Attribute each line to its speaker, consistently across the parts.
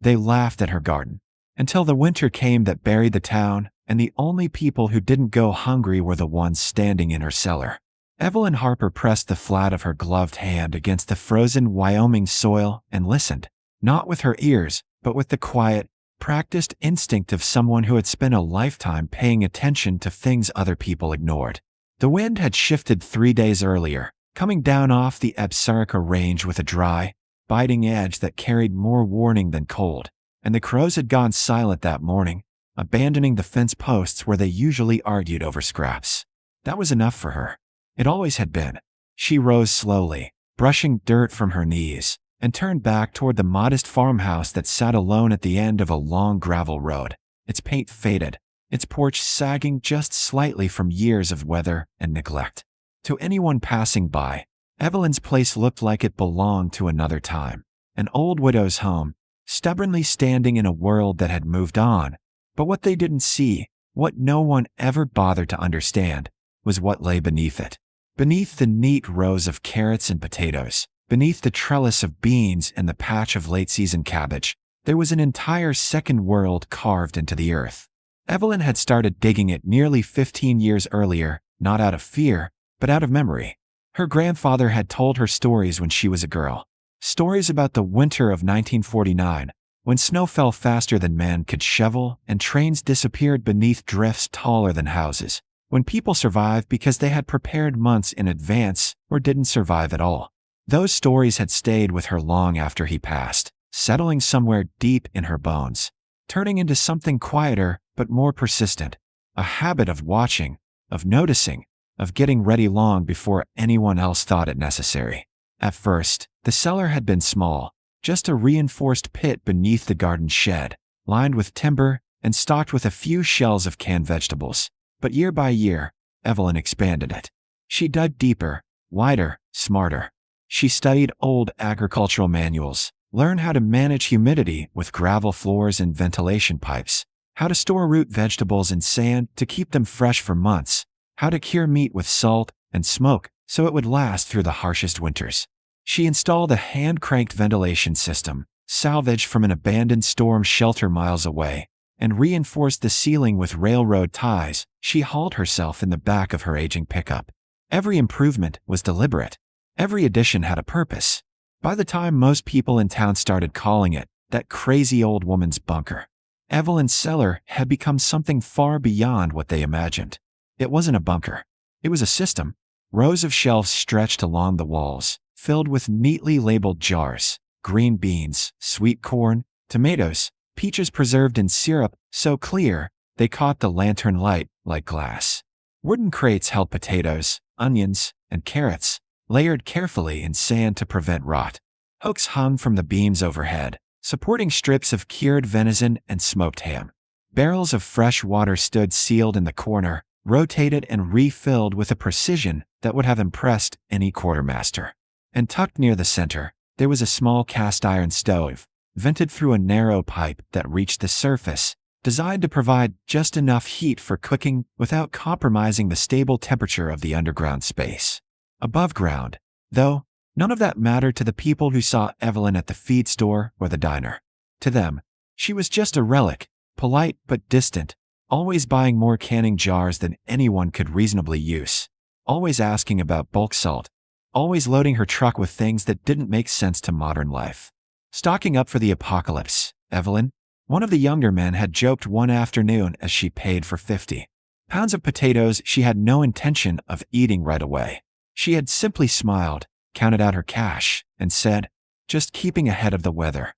Speaker 1: They laughed at her garden. Until the winter came that buried the town, and the only people who didn't go hungry were the ones standing in her cellar. Evelyn Harper pressed the flat of her gloved hand against the frozen Wyoming soil and listened, not with her ears, but with the quiet, practiced instinct of someone who had spent a lifetime paying attention to things other people ignored. The wind had shifted 3 days earlier, coming down off the Absaroka Range with a dry, biting edge that carried more warning than cold, and the crows had gone silent that morning, abandoning the fence posts where they usually argued over scraps. That was enough for her. It always had been. She rose slowly, brushing dirt from her knees, and turned back toward the modest farmhouse that sat alone at the end of a long gravel road, its paint faded, its porch sagging just slightly from years of weather and neglect. To anyone passing by, Evelyn's place looked like it belonged to another time, an old widow's home, stubbornly standing in a world that had moved on. But what they didn't see, what no one ever bothered to understand, was what lay beneath it. Beneath the neat rows of carrots and potatoes, beneath the trellis of beans and the patch of late-season cabbage, there was an entire second world carved into the earth. Evelyn had started digging it nearly 15 years earlier, not out of fear, but out of memory. Her grandfather had told her stories when she was a girl. Stories about the winter of 1949, when snow fell faster than man could shovel and trains disappeared beneath drifts taller than houses, when people survived because they had prepared months in advance or didn't survive at all. Those stories had stayed with her long after he passed, settling somewhere deep in her bones, turning into something quieter but more persistent, a habit of watching, of noticing, of getting ready long before anyone else thought it necessary. At first, the cellar had been small, just a reinforced pit beneath the garden shed, lined with timber and stocked with a few shells of canned vegetables. But year by year, Evelyn expanded it. She dug deeper, wider, smarter. She studied old agricultural manuals, learned how to manage humidity with gravel floors and ventilation pipes, how to store root vegetables in sand to keep them fresh for months, how to cure meat with salt and smoke so it would last through the harshest winters. She installed a hand-cranked ventilation system, salvaged from an abandoned storm shelter miles away, and reinforced the ceiling with railroad ties she hauled herself in the back of her aging pickup. Every improvement was deliberate. Every addition had a purpose. By the time most people in town started calling it that crazy old woman's bunker, Evelyn's cellar had become something far beyond what they imagined. It wasn't a bunker. It was a system. Rows of shelves stretched along the walls, filled with neatly labeled jars, green beans, sweet corn, tomatoes, peaches preserved in syrup so clear they caught the lantern light like glass. Wooden crates held potatoes, onions, and carrots, layered carefully in sand to prevent rot. Hooks hung from the beams overhead, supporting strips of cured venison and smoked ham. Barrels of fresh water stood sealed in the corner, rotated and refilled with a precision that would have impressed any quartermaster. And tucked near the center, there was a small cast-iron stove, vented through a narrow pipe that reached the surface, designed to provide just enough heat for cooking without compromising the stable temperature of the underground space. Above ground, though, none of that mattered to the people who saw Evelyn at the feed store or the diner. To them, she was just a relic, polite but distant, always buying more canning jars than anyone could reasonably use, always asking about bulk salt, always loading her truck with things that didn't make sense to modern life. Stocking up for the apocalypse, Evelyn, one of the younger men, had joked one afternoon as she paid for 50 pounds of potatoes she had no intention of eating right away. She had simply smiled, counted out her cash, and said, "Just keeping ahead of the weather."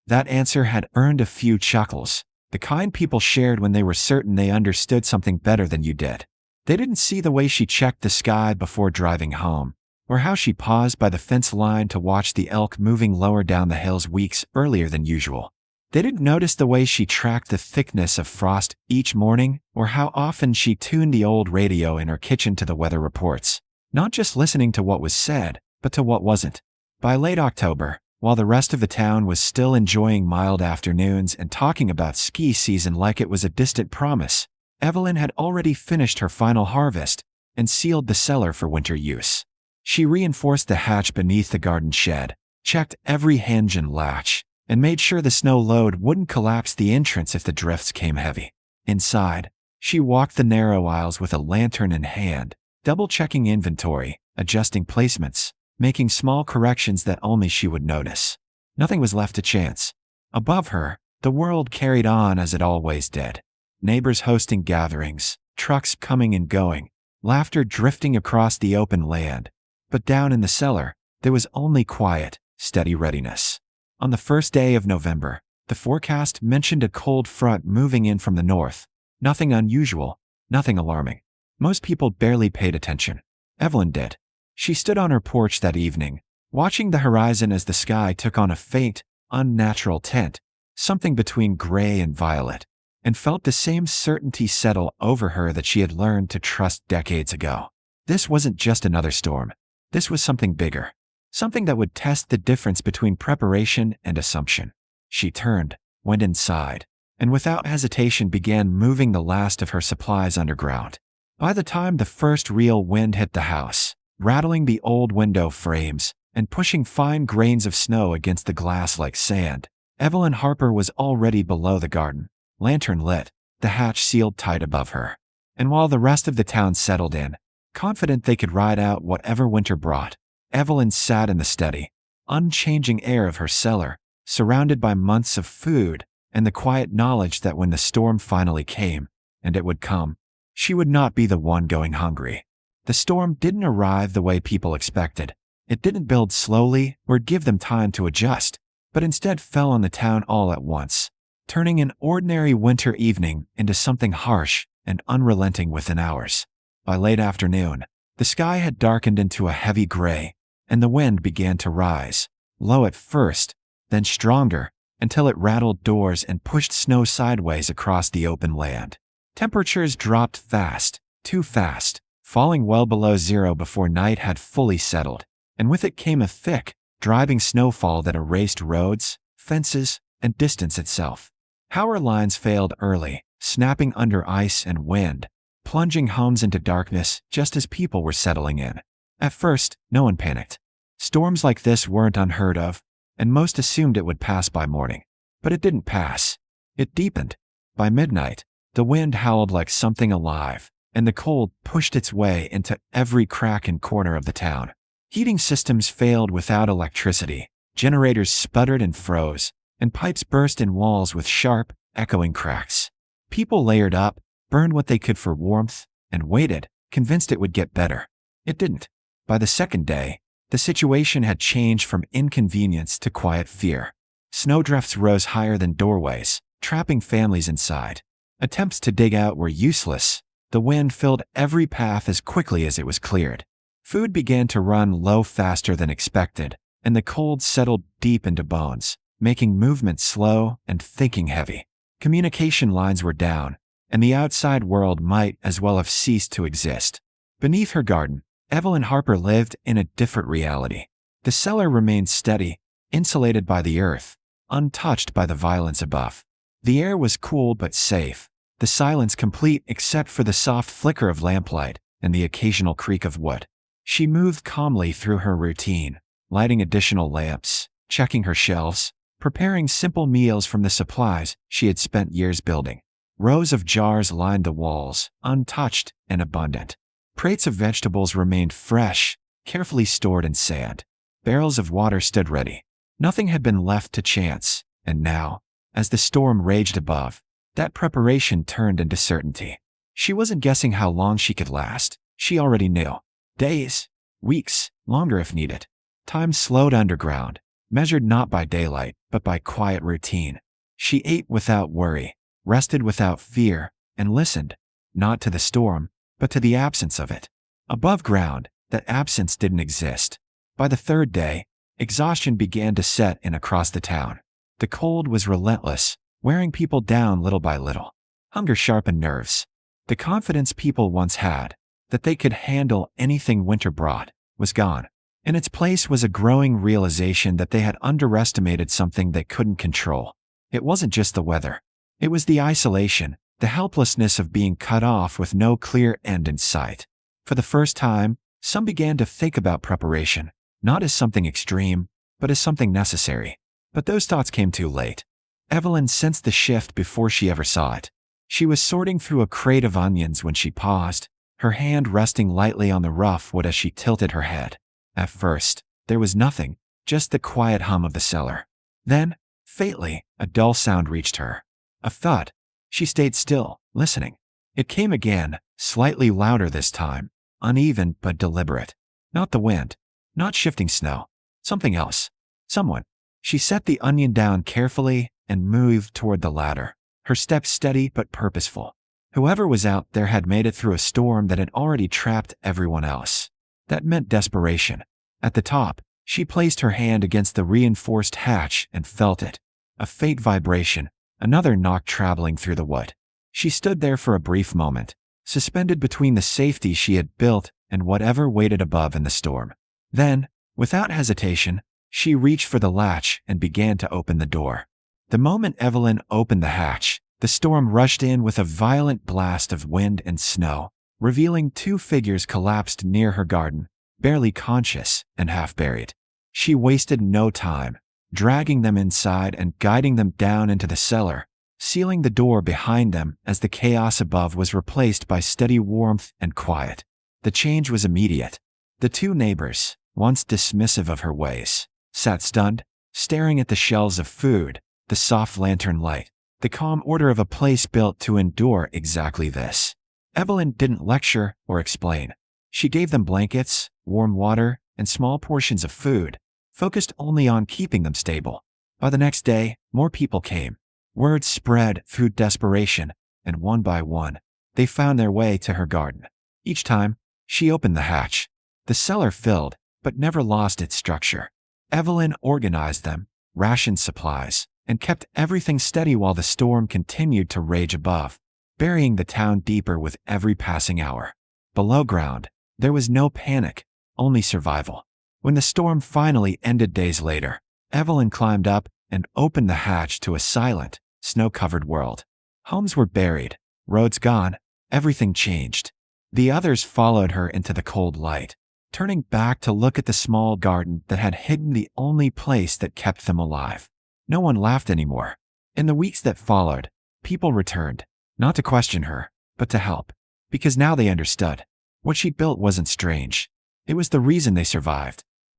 Speaker 1: That answer had earned a few chuckles, the kind people shared when they were certain they understood something better than you did. They didn't see the way she checked the sky before driving home, or how she paused by the fence line to watch the elk moving lower down the hills weeks earlier than usual. They didn't notice the way she tracked the thickness of frost each morning, or how often she tuned the old radio in her kitchen to the weather reports, not just listening to what was said, but to what wasn't. By late October, while the rest of the town was still enjoying mild afternoons and talking about ski season like it was a distant promise, Evelyn had already finished her final harvest and sealed the cellar for winter use. She reinforced the hatch beneath the garden shed, checked every hinge and latch, and made sure the snow load wouldn't collapse the entrance if the drifts came heavy. Inside, she walked the narrow aisles with a lantern in hand, double-checking inventory, adjusting placements, making small corrections that only she would notice. Nothing was left to chance. Above her, the world carried on as it always did. Neighbors hosting gatherings, trucks coming and going, laughter drifting across the open land. But down in the cellar, there was only quiet, steady readiness. On the first day of November, the forecast mentioned a cold front moving in from the north. Nothing unusual, nothing alarming. Most people barely paid attention. Evelyn did. She stood on her porch that evening, watching the horizon as the sky took on a faint, unnatural tint, something between gray and violet, and felt the same certainty settle over her that she had learned to trust decades ago. This wasn't just another storm. This was something bigger, something that would test the difference between preparation and assumption. She turned, went inside, and without hesitation began moving the last of her supplies underground. By the time the first real wind hit the house, rattling the old window frames and pushing fine grains of snow against the glass like sand, Evelyn Harper was already below the garden, lantern lit, the hatch sealed tight above her. And while the rest of the town settled in, confident they could ride out whatever winter brought, Evelyn sat in the steady, unchanging air of her cellar, surrounded by months of food and the quiet knowledge that when the storm finally came, and it would come, she would not be the one going hungry. The storm didn't arrive the way people expected. It didn't build slowly or give them time to adjust, but instead fell on the town all at once, turning an ordinary winter evening into something harsh and unrelenting within hours. By late afternoon, the sky had darkened into a heavy gray, and the wind began to rise, low at first, then stronger, until it rattled doors and pushed snow sideways across the open land. Temperatures dropped fast, too fast, falling well below zero before night had fully settled, and with it came a thick, driving snowfall that erased roads, fences, and distance itself. Power lines failed early, snapping under ice and wind, plunging homes into darkness just as people were settling in. At first, no one panicked. Storms like this weren't unheard of, and most assumed it would pass by morning. But it didn't pass. It deepened. By midnight, the wind howled like something alive, and the cold pushed its way into every crack and corner of the town. Heating systems failed without electricity, generators sputtered and froze, and pipes burst in walls with sharp, echoing cracks. People layered up, burned what they could for warmth, and waited, convinced it would get better. It didn't. By the second day, the situation had changed from inconvenience to quiet fear. Snowdrifts rose higher than doorways, trapping families inside. Attempts to dig out were useless. The wind filled every path as quickly as it was cleared. Food began to run low faster than expected, and the cold settled deep into bones, making movement slow and thinking heavy. Communication lines were down, and the outside world might as well have ceased to exist. Beneath her garden, Evelyn Harper lived in a different reality. The cellar remained steady, insulated by the earth, untouched by the violence above. The air was cool but safe, the silence complete except for the soft flicker of lamplight and the occasional creak of wood. She moved calmly through her routine, lighting additional lamps, checking her shelves, preparing simple meals from the supplies she had spent years building. Rows of jars lined the walls, untouched and abundant. Crates of vegetables remained fresh, carefully stored in sand. Barrels of water stood ready. Nothing had been left to chance, and now, as the storm raged above, that preparation turned into certainty. She wasn't guessing how long she could last. She already knew. Days, weeks, longer if needed. Time slowed underground, measured not by daylight, but by quiet routine. She ate without worry, rested without fear, and listened, not to the storm, but to the absence of it. Above ground, that absence didn't exist. By the third day, exhaustion began to set in across the town. The cold was relentless, wearing people down little by little. Hunger sharpened nerves. The confidence people once had, that they could handle anything winter brought, was gone. In its place was a growing realization that they had underestimated something they couldn't control. It wasn't just the weather. It was the isolation, the helplessness of being cut off with no clear end in sight. For the first time, some began to think about preparation, not as something extreme, but as something necessary. But those thoughts came too late. Evelyn sensed the shift before she ever saw it. She was sorting through a crate of onions when she paused, her hand resting lightly on the rough wood as she tilted her head. At first, there was nothing, just the quiet hum of the cellar. Then, faintly, a dull sound reached her. A thud. She stayed still, listening. It came again, slightly louder this time, uneven but deliberate. Not the wind, not shifting snow. Something else. Someone. She set the onion down carefully and moved toward the ladder, her steps steady but purposeful. Whoever was out there had made it through a storm that had already trapped everyone else. That meant desperation. At the top, she placed her hand against the reinforced hatch and felt it. A faint vibration, another knock traveling through the wood. She stood there for a brief moment, suspended between the safety she had built and whatever waited above in the storm. Then, without hesitation, she reached for the latch and began to open the door. The moment Evelyn opened the hatch, the storm rushed in with a violent blast of wind and snow, revealing two figures collapsed near her garden, barely conscious and half buried. She wasted no time, dragging them inside and guiding them down into the cellar, sealing the door behind them as the chaos above was replaced by steady warmth and quiet. The change was immediate. The two neighbors, once dismissive of her ways, sat stunned, staring at the shelves of food, the soft lantern light, the calm order of a place built to endure exactly this. Evelyn didn't lecture or explain. She gave them blankets, warm water, and small portions of food, focused only on keeping them stable. By the next day, more people came. Word spread through desperation, and one by one, they found their way to her garden. Each time, she opened the hatch. The cellar filled, but never lost its structure. Evelyn organized them, rationed supplies, and kept everything steady while the storm continued to rage above, burying the town deeper with every passing hour. Below ground, there was no panic, only survival. When the storm finally ended days later, Evelyn climbed up and opened the hatch to a silent, snow-covered world. Homes were buried, roads gone, everything changed. The others followed her into the cold light, turning back to look at the small garden that had hidden the only place that kept them alive. No one laughed anymore. In the weeks that followed, people returned, not to question her, but to help. Because now they understood. What she built wasn't strange. It was the reason they survived.